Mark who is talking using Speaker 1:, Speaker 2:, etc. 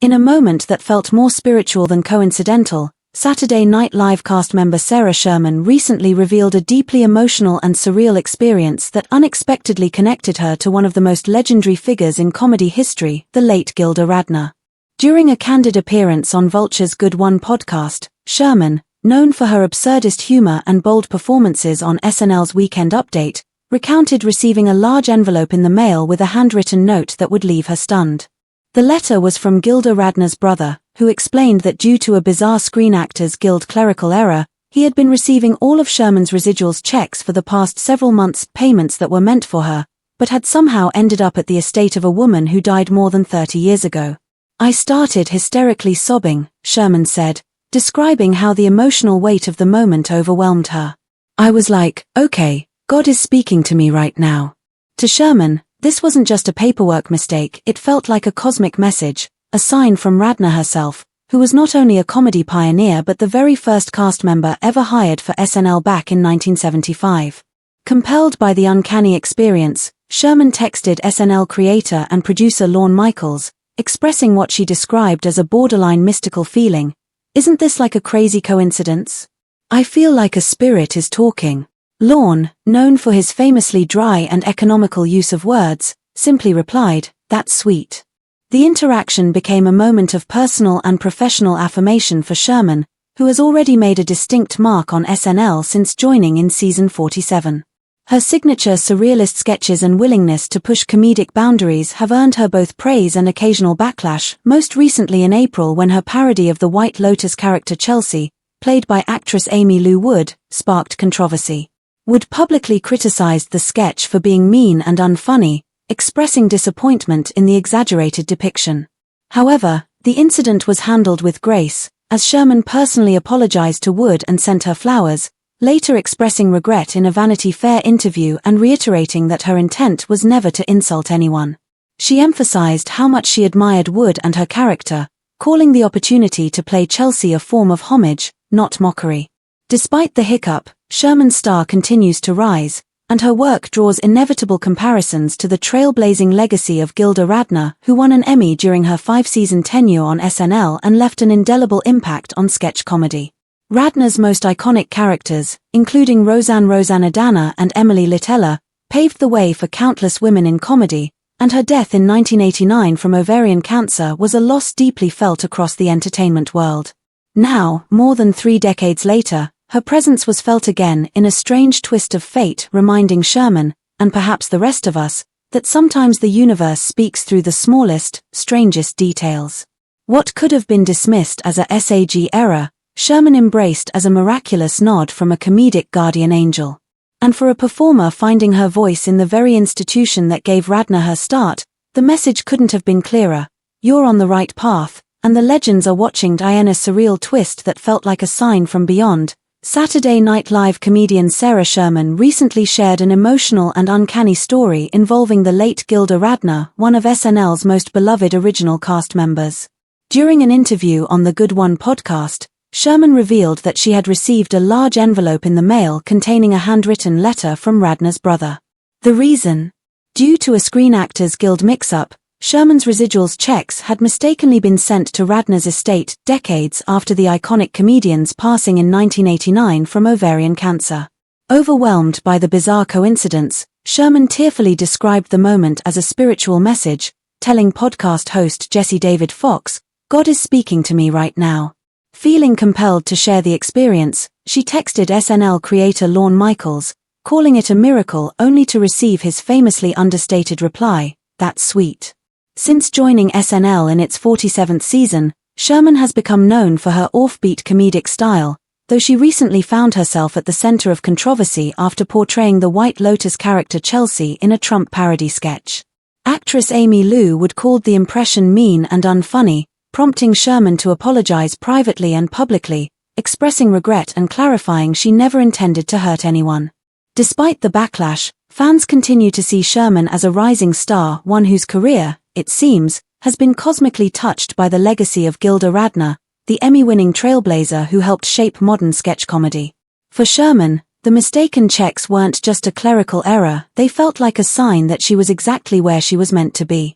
Speaker 1: In a moment that felt more spiritual than coincidental, Saturday Night Live cast member Sarah Sherman recently revealed a deeply emotional and surreal experience that unexpectedly connected her to one of the most legendary figures in comedy history, the late Gilda Radner. During a candid appearance on Vulture's Good One podcast, Sherman, known for her absurdist humor and bold performances on SNL's Weekend Update, recounted receiving a large envelope in the mail with a handwritten note that would leave her stunned. The letter was from Gilda Radner's brother, who explained that due to a bizarre Screen Actors Guild clerical error, he had been receiving all of Sherman's residuals checks for the past several months, payments that were meant for her, but had somehow ended up at the estate of a woman who died more than 30 years ago. "I started hysterically sobbing," Sherman said, describing how the emotional weight of the moment overwhelmed her. "I was like, okay, God is speaking to me right now." To Sherman, this wasn't just a paperwork mistake, it felt like a cosmic message, a sign from Radner herself, who was not only a comedy pioneer but the very first cast member ever hired for SNL back in 1975. Compelled by the uncanny experience, Sherman texted SNL creator and producer Lorne Michaels, expressing what she described as a borderline mystical feeling. "Isn't this like a crazy coincidence? I feel like a spirit is talking." Lorne, known for his famously dry and economical use of words, simply replied, "That's sweet." The interaction became a moment of personal and professional affirmation for Sherman, who has already made a distinct mark on SNL since joining in season 47. Her signature surrealist sketches and willingness to push comedic boundaries have earned her both praise and occasional backlash, most recently in April when her parody of the White Lotus character Chelsea, played by actress Amy Lou Wood, sparked controversy. Wood publicly criticized the sketch for being mean and unfunny, expressing disappointment in the exaggerated depiction. However, the incident was handled with grace, as Sherman personally apologized to Wood and sent her flowers, later expressing regret in a Vanity Fair interview and reiterating that her intent was never to insult anyone. She emphasized how much she admired Wood and her character, calling the opportunity to play Chelsea a form of homage, not mockery. Despite the hiccup, Sherman's star continues to rise, and her work draws inevitable comparisons to the trailblazing legacy of Gilda Radner, who won an Emmy during her 5-season tenure on SNL and left an indelible impact on sketch comedy. Radner's most iconic characters, including Roseanne and Emily Litella, paved the way for countless women in comedy, and her death in 1989 from ovarian cancer was a loss deeply felt across the entertainment world. Now, more than 3 decades later, her presence was felt again in a strange twist of fate, reminding Sherman, and perhaps the rest of us, that sometimes the universe speaks through the smallest, strangest details. What could have been dismissed as a SAG error, Sherman embraced as a miraculous nod from a comedic guardian angel. And for a performer finding her voice in the very institution that gave Radner her start, the message couldn't have been clearer. You're on the right path, and the legends are watching. In a surreal twist that felt like a sign from beyond, Saturday Night Live comedian Sarah Sherman recently shared an emotional and uncanny story involving the late Gilda Radner, one of SNL's most beloved original cast members. During an interview on the Good One podcast, Sherman revealed that she had received a large envelope in the mail containing a handwritten letter from Radner's brother. The reason? Due to a Screen Actors Guild mix-up, Sherman's residuals checks had mistakenly been sent to Radner's estate decades after the iconic comedian's passing in 1989 from ovarian cancer. Overwhelmed by the bizarre coincidence, Sherman tearfully described the moment as a spiritual message, telling podcast host Jesse David Fox, "God is speaking to me right now." Feeling compelled to share the experience, she texted SNL creator Lorne Michaels, calling it a miracle only to receive his famously understated reply, "That's sweet." Since joining SNL in its 47th season, Sherman has become known for her offbeat comedic style, though she recently found herself at the center of controversy after portraying the White Lotus character Chelsea in a Trump parody sketch. Actress Amy Lou Wood called the impression mean and unfunny, prompting Sherman to apologize privately and publicly, expressing regret and clarifying she never intended to hurt anyone. Despite the backlash, fans continue to see Sherman as a rising star, one whose career, it seems, has been cosmically touched by the legacy of Gilda Radner, the Emmy-winning trailblazer who helped shape modern sketch comedy. For Sherman, the mistaken checks weren't just a clerical error, they felt like a sign that she was exactly where she was meant to be.